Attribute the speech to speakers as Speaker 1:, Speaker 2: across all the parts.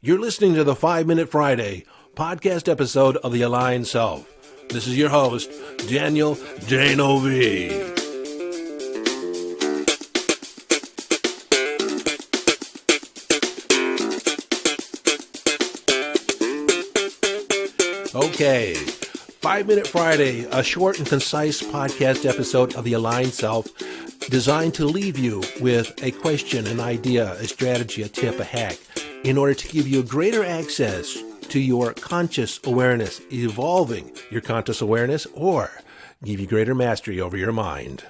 Speaker 1: You're listening to the 5 Minute Friday podcast episode of The Aligned Self. This is your host, Daniel J-N-O-V. Okay, 5 Minute Friday, a short and concise podcast episode of The Aligned Self, designed to leave you with a question, an idea, a strategy, a tip, a hack, in order to give you greater access to your conscious awareness, evolving your conscious awareness, or give you greater mastery over your mind.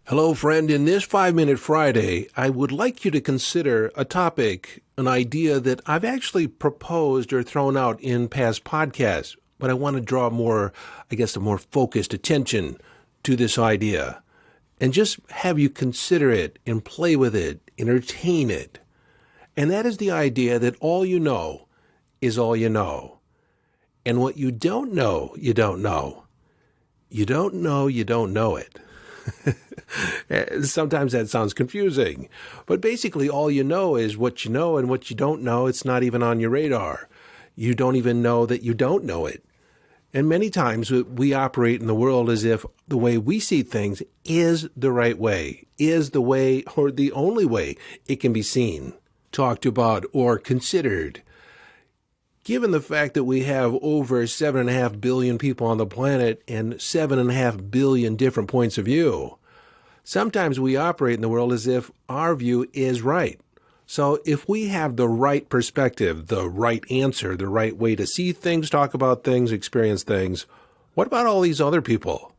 Speaker 1: Hello, friend. In this 5 Minute Friday, I would like you to consider a topic, an idea that I've actually proposed or thrown out in past podcasts, but I want to draw a more focused attention to this idea and just have you consider it and play with it, entertain it. And that is the idea that all you know is all you know. And what you don't know, you don't know. You don't know, you don't know it. Sometimes that sounds confusing. But basically all you know is what you know, and what you don't know, it's not even on your radar. You don't even know that you don't know it. And many times we operate in the world as if the way we see things is the right way, is the way or the only way it can be seen, talked about, or considered. Given the fact that we have over 7.5 billion people on the planet and 7.5 billion different points of view, sometimes we operate in the world as if our view is right. So if we have the right perspective, the right answer, the right way to see things, talk about things, experience things, what about all these other people?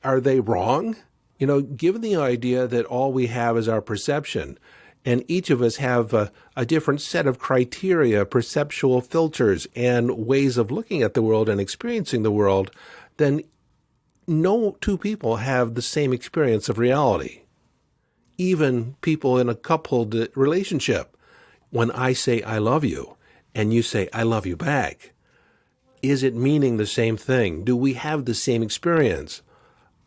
Speaker 1: Are they wrong? Given the idea that all we have is our perception, and each of us have a different set of criteria, perceptual filters, and ways of looking at the world and experiencing the world, then no two people have the same experience of reality. Even people in a coupled relationship, when I say I love you and you say I love you back, is it meaning the same thing? Do we have the same experience?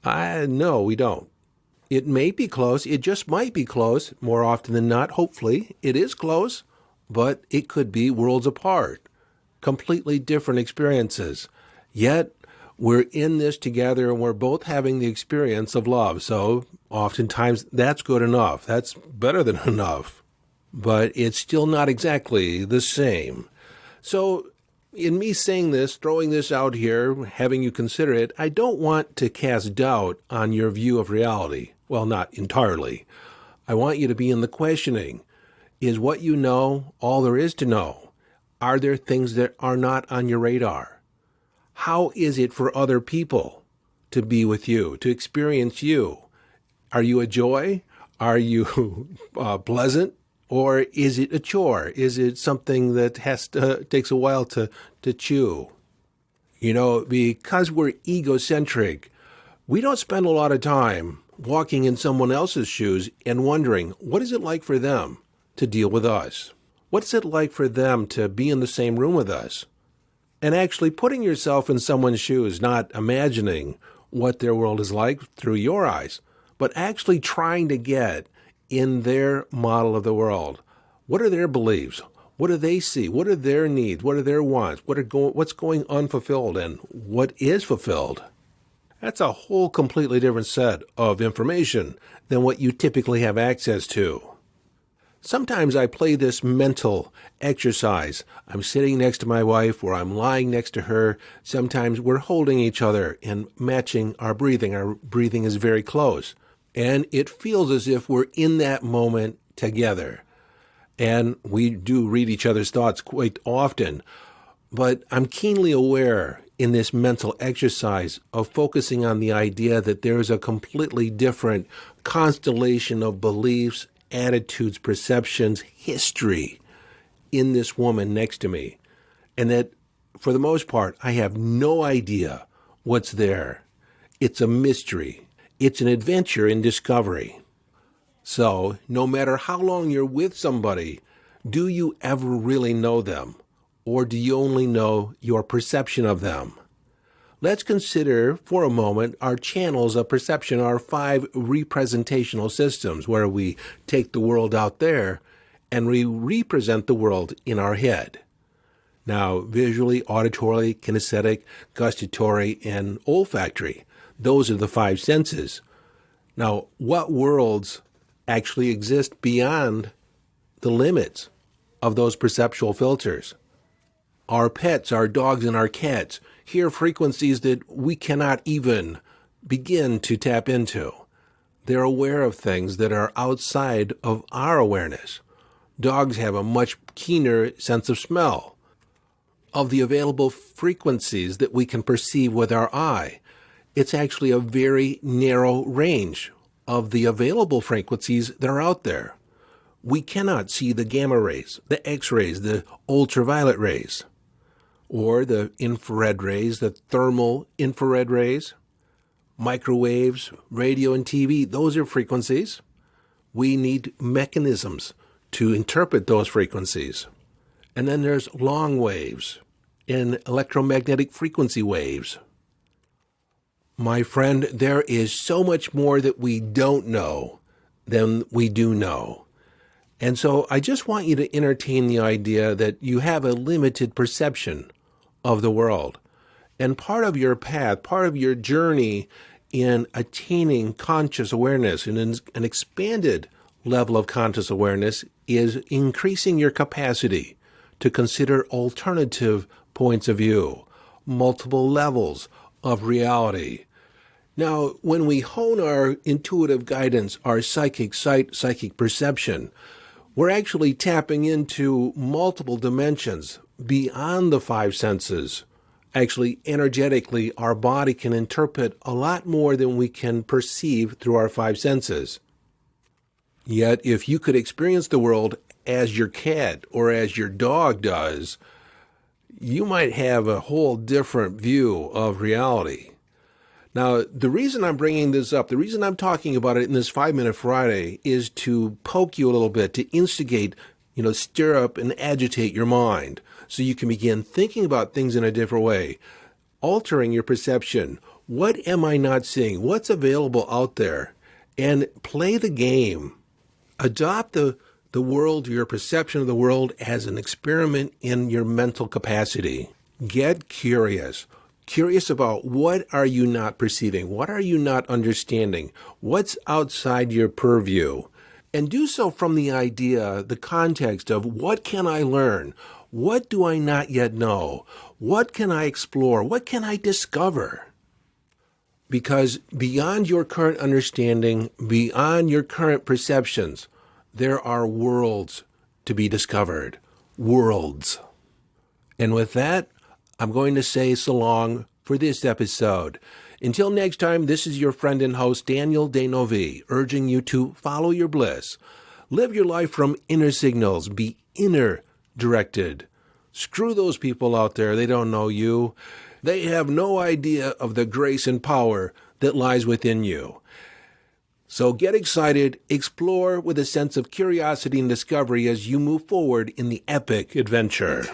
Speaker 1: No, we don't. It may be close. It just might be close. More often than not, hopefully, it is close, but it could be worlds apart, completely different experiences. Yet, we're in this together and we're both having the experience of love. So oftentimes that's good enough. That's better than enough. But it's still not exactly the same. So in me saying this, throwing this out here, having you consider it, I don't want to cast doubt on your view of reality. Well, not entirely. I want you to be in the questioning. Is what you know all there is to know? Are there things that are not on your radar? How is it for other people to be with you, to experience you? Are you a joy? Are you pleasant? Or is it a chore? Is it something that takes a while to chew? Because we're egocentric, we don't spend a lot of time walking in someone else's shoes and wondering, what is it like for them to deal with us? What's it like for them to be in the same room with us? And actually putting yourself in someone's shoes, not imagining what their world is like through your eyes, but actually trying to get in their model of the world. What are their beliefs? What do they see? What are their needs? What are their wants? What's going unfulfilled and what is fulfilled? That's a whole completely different set of information than what you typically have access to. Sometimes I play this mental exercise. I'm sitting next to my wife or I'm lying next to her. Sometimes we're holding each other and matching our breathing. Our breathing is very close. And it feels as if we're in that moment together. And we do read each other's thoughts quite often. But I'm keenly aware in this mental exercise of focusing on the idea that there is a completely different constellation of beliefs, attitudes, perceptions, history in this woman next to me. And that, for the most part, I have no idea what's there. It's a mystery. It's an adventure in discovery. So, no matter how long you're with somebody, do you ever really know them? Or do you only know your perception of them? Let's consider for a moment our channels of perception, our 5 representational systems, where we take the world out there and we represent the world in our head. Now, visually, auditorily, kinesthetic, gustatory, and olfactory, those are the five senses. Now, what worlds actually exist beyond the limits of those perceptual filters? Our pets, our dogs and our cats, hear frequencies that we cannot even begin to tap into. They're aware of things that are outside of our awareness. Dogs have a much keener sense of smell, of the available frequencies that we can perceive with our eye. It's actually a very narrow range of the available frequencies that are out there. We cannot see the gamma rays, the X-rays, the ultraviolet rays, or the infrared rays, the thermal infrared rays, microwaves, radio and TV. Those are frequencies. We need mechanisms to interpret those frequencies. And then there's long waves and electromagnetic frequency waves. My friend, there is so much more that we don't know than we do know. And so I just want you to entertain the idea that you have a limited perception of the world. And part of your path, part of your journey in attaining conscious awareness and an expanded level of conscious awareness is increasing your capacity to consider alternative points of view, multiple levels of reality. Now, when we hone our intuitive guidance, our psychic sight, psychic perception, we're actually tapping into multiple dimensions beyond the five senses. Actually, energetically, our body can interpret a lot more than we can perceive through our five senses. Yet, if you could experience the world as your cat or as your dog does, you might have a whole different view of reality. Now, the reason I'm bringing this up, the reason I'm talking about it in this 5-Minute Friday is to poke you a little bit, to instigate, stir up and agitate your mind so you can begin thinking about things in a different way, altering your perception. What am I not seeing? What's available out there? And play the game. Adopt the world, your perception of the world as an experiment in your mental capacity. Get curious. Curious about what are you not perceiving? What are you not understanding? What's outside your purview? And do so from the idea, the context of what can I learn? What do I not yet know? What can I explore? What can I discover? Because beyond your current understanding, beyond your current perceptions, there are worlds to be discovered. Worlds. And with that, I'm going to say so long for this episode. Until next time, this is your friend and host, Daniel Denovi, urging you to follow your bliss. Live your life from inner signals. Be inner directed. Screw those people out there. They don't know you. They have no idea of the grace and power that lies within you. So get excited, explore with a sense of curiosity and discovery as you move forward in the epic adventure.